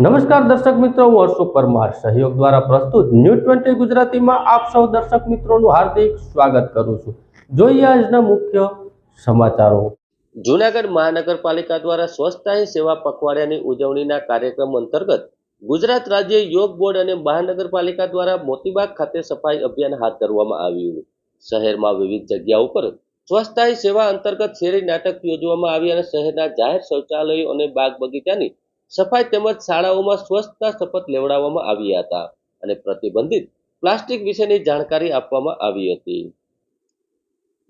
નમસ્કાર દર્શક મિત્રો, હું હર્ષુ પરમાર સહયોગ દ્વારા પ્રસ્તુત ન્યૂઝ 20 ગુજરાતીમાં આપ સૌ દર્શક મિત્રોનું હાર્દિક સ્વાગત કરું છું। જોઈએ આજના મુખ્ય સમાચારો। જૂનાગઢ મહાનગરપાલિકા દ્વારા સ્વચ્છતા હી સેવા પખવાડિયાની ઉજવણીના કાર્યક્રમ અંતર્ગત ગુજરાત રાજ્ય યોગ બોર્ડ અને મહાનગરપાલિકા દ્વારા મોતીબાગ ખાતે સફાઈ અભિયાન હાથ ધરવામાં આવ્યું। શહેરમાં વિવિધ જગ્યાઓ પર સ્વચ્છતા હી સેવા અંતર્ગત શેરી નાટક યોજવામાં આવી અને શહેરના જાહેર શૌચાલયો અને બાગ બગીચાની સફાઈ તેમજ શાળાઓમાં સ્વચ્છતા શપથ લેવડાવવામાં આવ્યા હતા અને પ્રતિબંધિત પ્લાસ્ટિક વિશેની જાણકારી આપવામાં આવી હતી।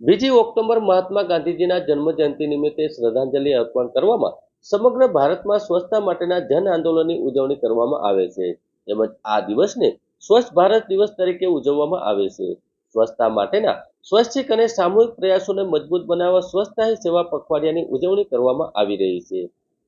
2 ઓક્ટોબર મહાત્મા ગાંધીજીના જન્મજયંતિ નિમિત્તે શ્રદ્ધાંજલિ અર્પણ કરવામાં સમગ્ર ભારતમાં સ્વચ્છતા માટેના જન આંદોલનની ઉજવણી કરવામાં આવે છે। તેમજ આ દિવસને સ્વચ્છ ભારત દિવસ તરીકે ઉજવવામાં આવે છે। સ્વચ્છતા માટેના સ્વૈચ્છિક અને સામૂહિક પ્રયાસોને મજબૂત બનાવવા સ્વચ્છતા હી સેવા પખવાડિયાની ઉજવણી કરવામાં આવી રહી છે।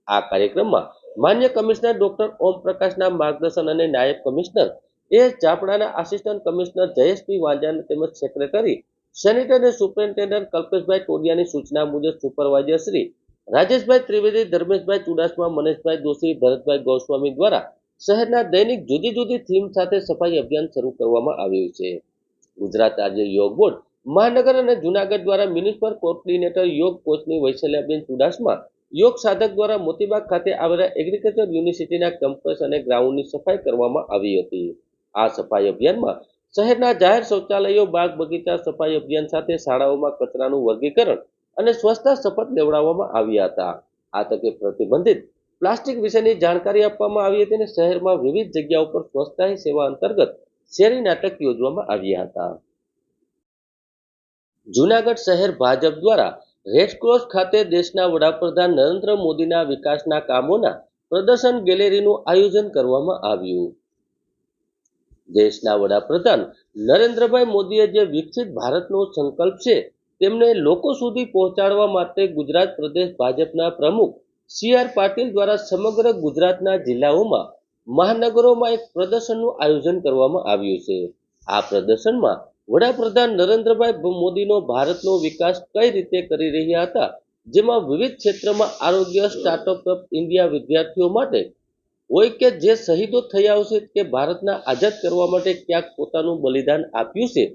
આ કાર્યક્રમમાં માન્ય કમિશનર ડોક્ટર ઓમ પ્રકાશના માર્ગદર્શન અને નાયબ કમિશનર એ ચાપડાના આસિસ્ટન્ટ કમિશનર જયેશભાઈ વાંજાના તેમજ સેક્રેટરી સેનેટર અને સુપરિન્ટેન્ડન્ટ કલ્પેશભાઈ ટોડિયાની સૂચના મુજબ સુપરવાઇઝર શ્રી રાજેશભાઈ ત્રિવેદી, ધર્મેશભાઈ ચુડાસમા, મનેશભાઈ દોશી, ભરતભાઈ ગોસ્વામી દ્વારા શહેરના દૈનિક જુદી જુદી થીમ સાથે સફાઈ અભિયાન શરૂ કરવામાં આવ્યું છે। ગુજરાત રાજ્ય યોગ બોર્ડ મહાનગર અને જૂનાગઢ દ્વારા મ્યુનિસિપલ કોઓર્ડિનેટર યોગ કોચની વૈશલ્યાબેન ચુડાસમા, યોગ સાધક દ્વારા મોતીબાગ ખાતે આવેલા એગ્રીકલ્ચર યુનિવર્સિટીના કેમ્પસ અને ગ્રાઉન્ડની સફાઈ કરવામાં આવી હતી। આ સફાઈ અભિયાનમાં શહેરના જાહેર શૌચાલયો, બાગ બગીચા સફાઈ અભિયાન સાથે શાળાઓમાં કચરાનું વર્ગીકરણ અને સ્વચ્છતા શપથ લેવડાવવામાં આવ્યા હતા। આ તકે પ્રતિબંધિત પ્લાસ્ટિક વિશેની જાણકારી આપવામાં આવી હતી અને શહેરમાં વિવિધ જગ્યાઓ પર સ્વચ્છતા હી સેવા અંતર્ગત શેરી નાટક યોજવામાં આવ્યા હતા। જૂનાગઢ શહેર ભાજપ દ્વારા રેડક્રોસ ખાતે દેશના વડાપ્રધાન નરેન્દ્ર મોદીના વિકાસના કામોના પ્રદર્શન ગેલેરીનું આયોજન કરવામાં આવ્યું। દેશના વડાપ્રધાન નરેન્દ્રભાઈ મોદીએ જે વિકસિત ભારતનો સંકલ્પ છે તેમને લોકો સુધી પહોંચાડવા માટે ગુજરાત પ્રદેશ ભાજપના પ્રમુખ સી.આર. પાટીલ દ્વારા સમગ્ર ગુજરાતના જિલ્લાઓમાં મહાનગરોમાં એક પ્રદર્શનનું આયોજન કરવામાં આવ્યું છે। આ પ્રદર્શનમાં વડાપ્રધાન નરેન્દ્રભાઈ મોદીનો ભારતનો વિકાસ કઈ રીતે કરી રહ્યા હતા, જેમાં વિવિધ ક્ષેત્રમાં આરોગ્ય, સ્ટાર્ટઅપ ઇન્ડિયા, વિદ્યાર્થીઓ માટે હોય કે જે શહીદો થયા છે કે ભારતના આઝાદ કરવા માટે ક્યાંક પોતાનું બલિદાન આપ્યું છે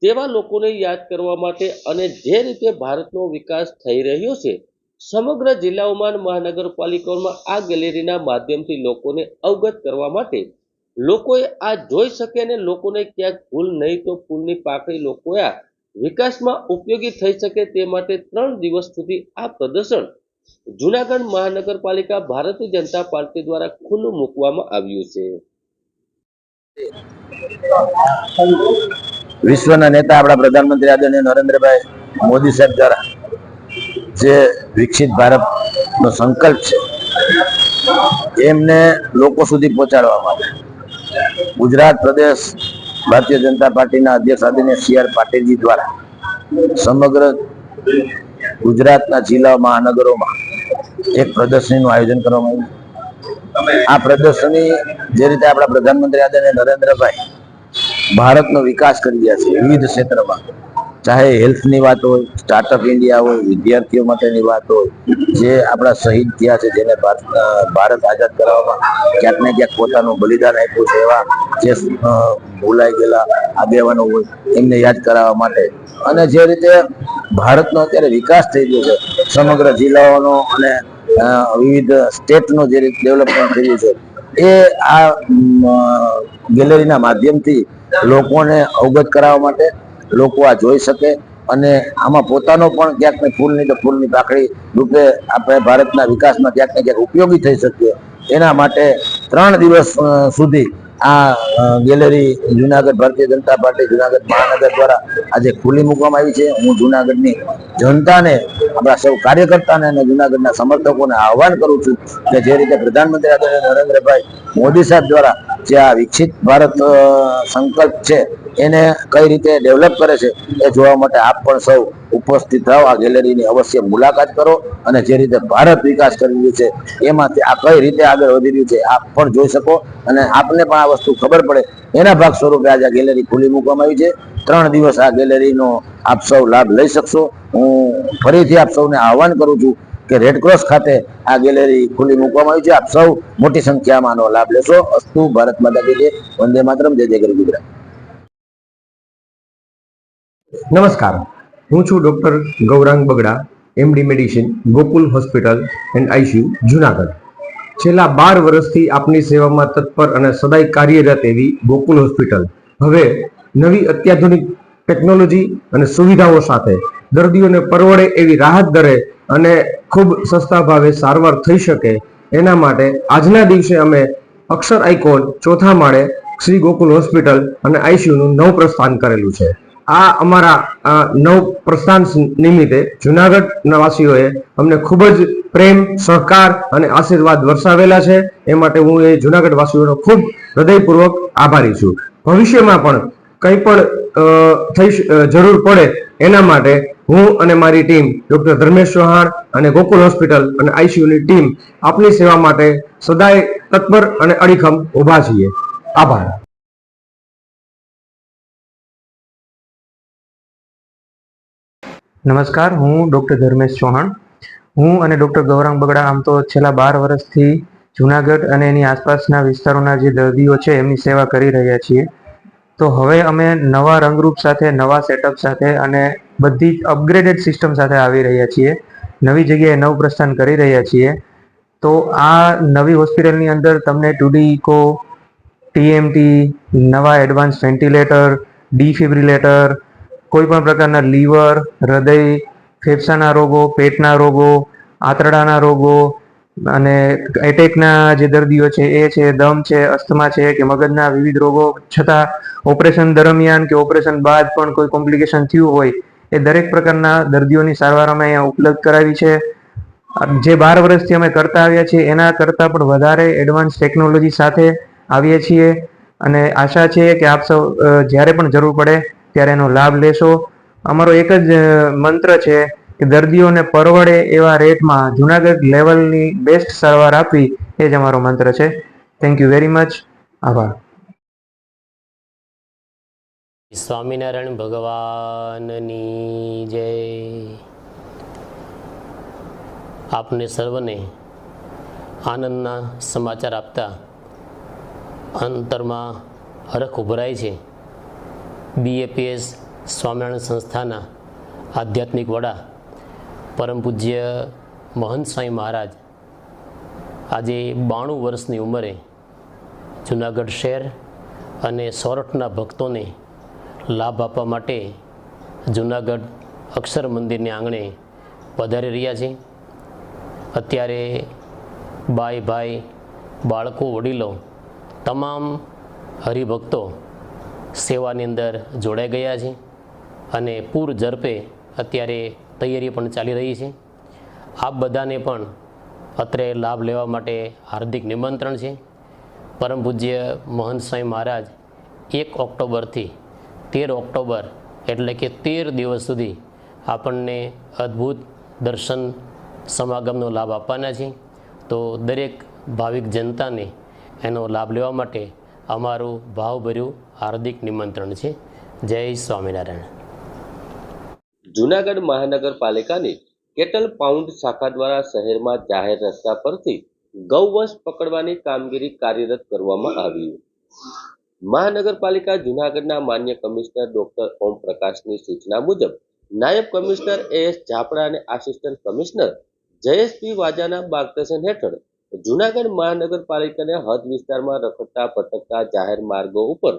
તેવા લોકોને યાદ કરવા માટે અને જે રીતે ભારતનો વિકાસ થઈ રહ્યો છે સમગ્ર જિલ્લાઓમાં મહાનગરપાલિકાઓમાં આ ગેલેરીના માધ્યમથી લોકોને અવગત કરવા માટે લોકોએ આ જોઈ શકે અને લોકોને ક્યાંક ભૂલ નહીં તો ફૂલની પાકડી લોકોએ આ વિકાસમાં ઉપયોગી થઈ શકે તે માટે 3 દિવસ સુધી આ પ્રદર્શન જૂનાગઢ મહાનગરપાલિકા ભારતીય જનતા પાર્ટી દ્વારા ખુલ્લું મૂકવામાં આવ્યું છે। વિશ્વના નેતા આપણા પ્રધાનમંત્રી આદરણીય નરેન્દ્રભાઈ મોદી સાહેબ દ્વારા જે વિકસિત ભારતનો સંકલ્પ છે એમને લોકો સુધી પહોંચાડવા માટે ગુજરાત પ્રદેશ ભારતીય જનતા પાર્ટીના અધ્યક્ષ આદરણીય સી.આર. પાટીલજી દ્વારા સમગ્ર ગુજરાતના જિલ્લા મહાનગરોમાં એક પ્રદર્શનીનું આયોજન કરવામાં આવ્યું। આ પ્રદર્શની જે રીતે આપણા પ્રધાનમંત્રી આદરણીય નરેન્દ્રભાઈ ભારતનો વિકાસ કરી રહ્યા છે વિવિધ ક્ષેત્રમાં, ચાહે હેલ્થની વાત હોય, સ્ટાર્ટઅપ ઇન્ડિયા હોય, વિદ્યાર્થીઓ માટેની વાત હોય, જે આપણા શહીદ થયા છે જેને ભારત આઝાદ કરાવવામાં ક્યાંક ને ક્યાંક પોતાનું બલિદાન આપ્યું છે એવા જે ભૂલાઈ ગયેલા આગેવાનો હોય એમને યાદ કરાવવા માટે અને જે રીતે ભારતનો અત્યારે વિકાસ થઈ ગયો છે સમગ્ર જિલ્લાઓનો અને વિવિધ સ્ટેટનો જે રીતે ડેવલપમેન્ટ થઈ ગયું છે એ આ ગેલેરીના માધ્યમથી લોકોને અવગત કરાવવા માટે લોકો આ જોઈ શકે અને આમાં પોતાનો પણ ક્યાંક ને ફૂલની તો ફૂલની પાકડી રૂપે આપણે ભારતના વિકાસમાં ક્યાંક ને ક્યાંક ઉપયોગી થઈ શકીએ એના માટે 3 દિવસ સુધી આ ગેલેરી જુનાગઢ ભારતીય જનતા પાર્ટી જુનાગઢ મહાનગર દ્વારા આજે ખુલ્લી મૂકવામાં આવી છે। હું જુનાગઢની જનતાને, આપણા સૌ કાર્યકર્તાને અને જુનાગઢના સમર્થકોને આહવાન કરું છું કે જે રીતે પ્રધાનમંત્રી આદરણીય નરેન્દ્રભાઈ મોદી સાહેબ દ્વારા જે આ વિકસિત ભારત સંકલ્પ છે એને કઈ રીતે ડેવલપ કરે છે એ જોવા માટે આપ પણ સૌ ઉપસ્થિત થાવ, આ ગેલેરીની અવશ્ય મુલાકાત કરો અને જે રીતે ભારત વિકાસ કરી રહ્યું છે એમાંથી આ કઈ રીતે આગળ વધી રહ્યું છે આપ પણ જોઈ શકો અને આપને પણ આ વસ્તુ ખબર પડે એના ભાગ સ્વરૂપે આજે આ ગેલેરી ખુલ્લી મૂકવામાં આવી છે। 3 દિવસ આ ગેલેરીનો આપ સૌ લાભ લઈ શકશો। હું ફરીથી આપ સૌને આહવાન કરું છું કે રેડક્રોસ ખાતે આ ગેલેરી ખુલ્લી મૂકવામાં આવી છે. આપ સૌ મોટી સંખ્યામાં આનો લાભ લેશો. અસ્તુ ભારત માતા કી જય. વંદે માતરમ. જય જય ગરવી ગુજરાત. નમસ્કાર, હું છું doctor Gaurang Bagda, MD medicine, Gokul hospital and ICU, Junagadh. છેલ્લા 12 વર્ષથી આપની સેવામાં તત્પર અને સદાય કાર્યરત એવી ગોકુલ હોસ્પિટલ હવે નવી અત્યાધુનિક ટેકનોલોજી અને સુવિધાઓ સાથે દર્દીઓને પરવડે એવી રાહત દરે અને ખૂબ સસ્તા ભાવે સારવાર થઈ શકે એના માટે આજના દિવસે અમે અક્ષર આઇકોન ચોથા માળે શ્રી ગોકુલ હોસ્પિટલ અને આઈસીયુનું નવ પ્રસ્થાન કરેલું છે. આ અમારા નવ પ્રસ્થાન નિમિત્તે જુનાગઢના વાસીઓએ અમને ખૂબ જ પ્રેમ, સહકાર અને આશીર્વાદ વરસાવેલા છે. એ માટે હું એ જુનાગઢ વાસીઓનો ખૂબ હૃદયપૂર્વક આભારી છું. ભવિષ્યમાં પણ કંઈ પણ જરૂર પડે એના માટે હું અને મારી ટીમ ડોક્ટર ધર્મેશ ચૌહાણ અને ગોકુલ હોસ્પિટલ અને આઈસીયુની ટીમ આપની સેવા માટે સદાય તત્પર અને અડીખમ ઊભા છીએ. આભાર. નમસ્કાર, હું ડૉક્ટર ધર્મેશ ચૌહાણ. હું અને ડૉક્ટર ગૌરાંગ બગડા આમ તો છેલ્લા 12 વર્ષથી જુનાગઢ અને એની આસપાસના વિસ્તારોના જે દર્દીઓ છે એમની સેવા કરી રહ્યા છીએ. તો હવે અમે નવા રંગરૂપ સાથે, નવા સેટઅપ સાથે અને બધી જ અપગ્રેડેડ સિસ્ટમ સાથે આવી રહ્યા છીએ. નવી જગ્યાએ નવ પ્રસ્થાન કરી રહ્યા છીએ. તો આ નવી હોસ્પિટલની અંદર તમને 2D ઇકો, ટીએમટી, નવા એડવાન્સ વેન્ટિલેટર, ડિફિબ્રિલેટર, કોઈ પણ પ્રકારના લીવર, હૃદય, ફેફસાના રોગો, પેટના રોગો, આંતરડાના રોગો અને એટેકના જે દર્દીઓ છે એ છે, દમ છે, અસ્થમા છે કે મગજના વિવિધ રોગો છતાં ઓપરેશન દરમિયાન કે ઓપરેશન બાદ પણ કોઈ કોમ્પ્લિકેશન થયું હોય એ દરેક પ્રકારના દર્દીઓની સારવાર અમે અહીંયા ઉપલબ્ધ કરાવી છે. જે 12 વર્ષથી અમે કરતા આવ્યા છીએ એના કરતાં પણ વધારે એડવાન્સ ટેકનોલોજી સાથે આવીએ છીએ અને આશા છે કે આપ સૌ જ્યારે પણ જરૂર પડે ત્યારે એનો લાભ લેશો. અમારો એક જ મંત્ર છે કે દર્દીઓને પરવડે એવા રેટમાં જુનાગઢ લેવલની બેસ્ટ સારવાર આપવી એ જ અમારો મંત્ર છે. Thank you very much. આભાર. સ્વામિનારાયણ ભગવાનની જય. આપને સર્વને આનંદના સમાચાર આપતા અંતરમાં હરખ ઉભરાય છે. બીએપીએસ સ્વામિનારાયણ સંસ્થાના આધ્યાત્મિક વડા પરમ પૂજ્ય મહંત સ્વામી મહારાજ આજે 92 વર્ષની ઉંમરે જુનાગઢ શહેર અને સોરઠના ભક્તોને લાભ આપવા માટે જુનાગઢ અક્ષર મંદિરને આંગણે પધારી રહ્યા છે. અત્યારે બાઈ ભાઈ, બાળકો, વડીલો તમામ હરિભક્તો સેવાની અંદર જોડાઈ ગયા છે અને પૂર ઝડપે અત્યારે તૈયારી પણ ચાલી રહી છે. આપ બધાને પણ અત્રે લાભ લેવા માટે હાર્દિક નિમંત્રણ છે. પરમ પૂજ્ય મહંત સ્વામી મહારાજ 1 ઓક્ટોબરથી 13 ઓક્ટોબર એટલે કે 13 દિવસ સુધી આપણને અદ્ભુત દર્શન સમાગમનો લાભ આપવાના છે. તો દરેક ભાવિક જનતાને એનો લાભ લેવા માટે અમારું ભાવભર્યું હાર્દિક નિમંત્રણ છે. જય સ્વામિનારાયણ. જૂનાગઢ મહાનગરપાલિકાની કેટલ પાઉન્ડ શાખા દ્વારા શહેરમાં જાહેર રસ્તા પરથી ગૌવંશ પકડવાની કામગીરી કાર્યરત કરવામાં આવી. મહાનગરપાલિકા જૂનાગઢના માન્ય કમિશનર ડોક્ટર ઓમ પ્રકાશની સૂચના મુજબ નાયબ કમિશનર એસ ઝાપડા અને આસિસ્ટન્ટ કમિશનર જયેશપી વાજાના માર્ગદર્શન હેઠળ જૂનાગઢ મહાનગરપાલિકાને હદ વિસ્તારમાં રખડતા ભટકતા જાહેર માર્ગો ઉપર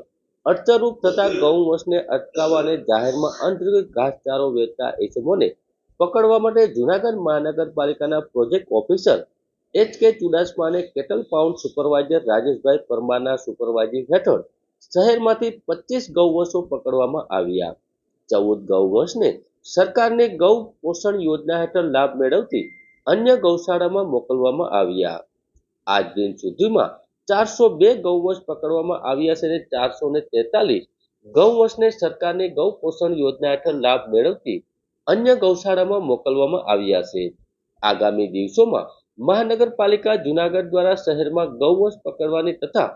અડચણરૂપ થતા ગૌવંશને અટકાવવા અને જાહેરમાં અનધિકૃત ઘાસચારો વેચતા ઇસમોને પકડવા માટે જૂનાગઢ મહાનગરપાલિકાના પ્રોજેક્ટ ઓફિસર HK ચુડાસમાને કેટલ પાઉન્ડ સુપરવાઇઝર રાજેશભાઈ પરમારના સુપરવાઇઝિંગ હેઠળ શહેરમાંથી 25 ગૌવંશો પકડવામાં આવ્યા. 14 ગૌવંશને સરકારની ગૌ પોષણ યોજના હેઠળ લાભ મેળવતી અન્ય ગૌશાળામાં મોકલવામાં આવ્યા. આજ દિન સુધીમાં 402 ગૌવંશ પકડવામાં આવ્યા છે અને 443 ગૌવંશને સરકારની ગૌ પોષણ યોજના હેઠળ લાભ મેળવતી અન્ય ગૌશાળામાં મોકલવામાં આવ્યા છે. આગામી દિવસોમાં મહાનગરપાલિકા જૂનાગઢ દ્વારા શહેરમાં ગૌવંશ પકડવાની તથા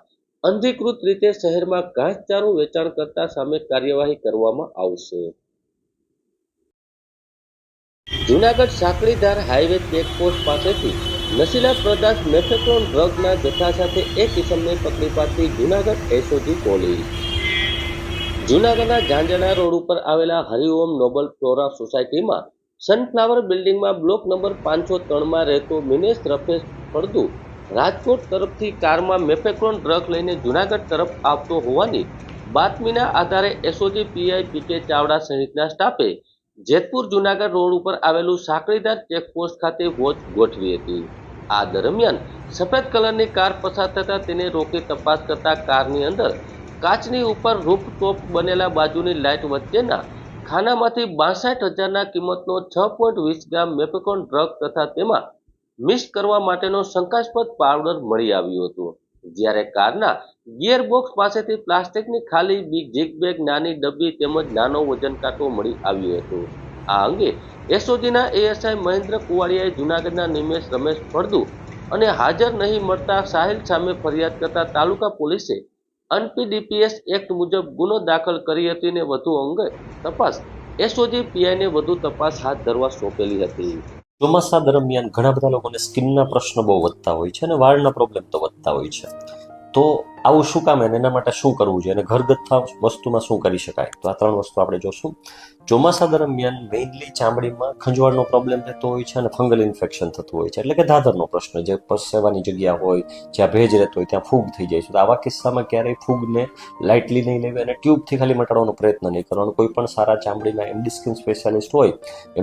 અનધિકૃત રીતે શહેરમાં ઘાસચારો વેચાણ કરતા સામે કાર્યવાહી કરવામાં આવશે. જૂનાગઢ સાંકળીધાર હાઈવે ચેકપોસ્ટ પાસેથી નશીલા પદાર્થ મેફેક્રોન ડ્રગના જથ્થા સાથે એક ઇસમને પકડી પાડતી જૂનાગઢ એસઓજી પોલીસ. જૂનાગઢના ઝાંઝણા રોડ ઉપર આવેલા હરિઓમ નોબલ ફ્લોરા સોસાયટીમાં સનફ્લાવર બિલ્ડિંગમાં બ્લોક નંબર 503માં રહેતો મિનેશ રફેશ ફળદુ રાજકોટ તરફથી કારમાં મેફેક્રોન ડ્રગ લઈને જૂનાગઢ તરફ આવતો હોવાની બાતમીના આધારે એસઓજી પીઆઈ પીકે ચાવડા સહિતના સ્ટાફે જેતપુર જૂનાગઢ રોડ ઉપર આવેલું સાંકળીધાર ચેકપોસ્ટ ખાતે વોચ ગોઠવી હતી. આ દરમિયાન સફેદ કલરની કાર પસાર થતા તેને રોકી તપાસ કરતા કારની અંદર કાચની ઉપર રૂફટોપ બનેલા બાજુની લાઇટ વચ્ચેના ખાનામાંથી 62,000ના કિંમતનો 6.20 ગ્રામ મેફેક્રોન ડ્રગ તથા તેમાં મિક્સ કરવા માટેનો શંકાસ્પદ પાવડર મળી આવ્યો હતો. જ્યારે કારના ગિયરબોક્સ પાસેથી પ્લાસ્ટિકની ખાલી જીગ બેગ, નાની ડબ્બી તેમજ નાનો વજન કાંટો મળી આવ્યો હતો. આ અંગે એસઓજીના એએસઆઈ મહેન્દ્ર કુવાડિયાએ જૂનાગઢના નિમેશ રમેશ ફળદુ અને હાજર નહીં મળતા સાહિલ સામે ફરિયાદ કરતા તાલુકા પોલીસે એનપીડીપીએસ એક્ટ મુજબ ગુનો દાખલ કરી હતી અને વધુ અંગે તપાસ એસઓજી પીઆઈને વધુ તપાસ હાથ ધરવા સોંપેલી હતી. ચોમાસા દરમિયાન ઘણા બધા લોકોને સ્કિનના પ્રશ્નો બહુ વધતા હોય છે અને વાળના પ્રોબ્લેમ તો વધતા હોય છે. તો આવું શું કામ એના માટે શું કરવું જોઈએ અને ઘરગથ્થા વસ્તુમાં શું કરી શકાય? તો આ 3 વસ્તુ આપણે જોશું. ચોમાસા દરમિયાન મેઇનલી ચામડીમાં ખંજવાળનો પ્રોબ્લેમ રહેતો હોય છે અને ફંગલ ઇન્ફેક્શન થતું હોય છે, એટલે કે ધાધરનો પ્રશ્ન. જે પરસેવાની જગ્યા હોય, જ્યાં ભેજ રહેતો હોય ત્યાં ફૂગ થઈ જાય છે. તો આવા કિસ્સામાં ક્યારેય ફૂગને લાઇટલી નહીં લેવી અને ટ્યુબથી ખાલી મટાડવાનો પ્રયત્ન નહીં કરવાનો. કોઈ પણ સારા ચામડીના એમડી સ્કિન સ્પેશિયાલિસ્ટ હોય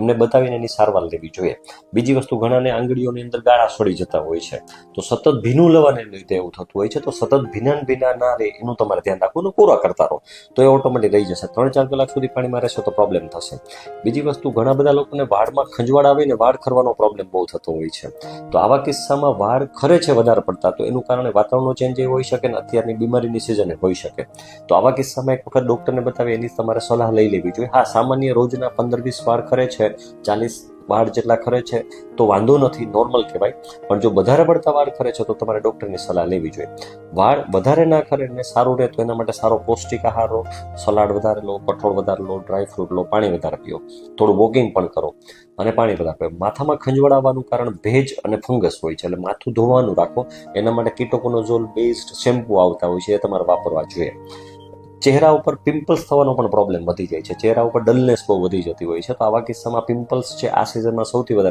એમને બતાવીને એની સારવાર લેવી જોઈએ. બીજી વસ્તુ, ઘણાને આંગળીઓની અંદર ગાળા સડી જતા હોય છે, તો સતત ભીનું લેવાને લીધે એવું થતું હોય છે. તો સતત ભીના ના રહે એનું તમારે ધ્યાન રાખવું અને પૂરા કરતા રહો તો એ ઓટોમેટિક રહી જશે. 3-4 કલાક સુધી પાણીમાં રહેશો તો પ્રોબ્લેમ થશે. બીજી વસ્તુ, ઘણા બધા લોકોને વાળમાં ખંજવાળ આવે ને વાળ ખરવાનો પ્રોબ્લેમ બહુ થતો હોય છે. તો આવા કિસ્સામાં વાળ ખરે છે વધારે પડતા, તો એનું કારણે વાતાવરણનો ચેન્જ એ હોઈ શકે ને અત્યારની બીમારીની સિઝને હોઈ શકે. તો આવા કિસ્સામાં એક વખત ડોક્ટરને બતાવી એની તમારે સલાહ લઈ લેવી જોઈએ. હા, સામાન્ય રોજના 15-20 વાળ ખરે છે, 40 વાળ જેટલા ખરે છે તો વાંધો નથી, નોર્મલ કહેવાય. પણ જો વધારે પડતા વાળ ખરે છે તો તમારે ડોક્ટરની સલાહ લેવી જોઈએ. વાળ વધારે ના ખરે ને સારું રહે તો એના માટે સારો પૌષ્ટિક આહાર લો, સલાડ વધારે લો, કઠોળ વધારે લો, ડ્રાય ફ્રૂટ લો, પાણી વધારે પીઓ, થોડું વોકિંગ પણ કરો અને પાણી વધારે પીઓ. માથામાં ખંજવાળ આવવાનું કારણ ભેજ અને ફંગસ હોય છે, એટલે માથું ધોવાનું રાખો. એના માટે કીટોકોનાઝોલ બેઝડ શેમ્પુ આવતા હોય છે, એ તમારે વાપરવા જોઈએ. ચહેરા ઉપર પિમ્પલ્સ થવાનો પણ પ્રોબ્લેમ વધી જાય છે, ચહેરા ઉપર ડલનેસ બહુ વધી જતી હોય છે. તો આવા કિસ્સામાં પિમ્પલ્સ છે આ સિઝનમાં સૌથી વધારે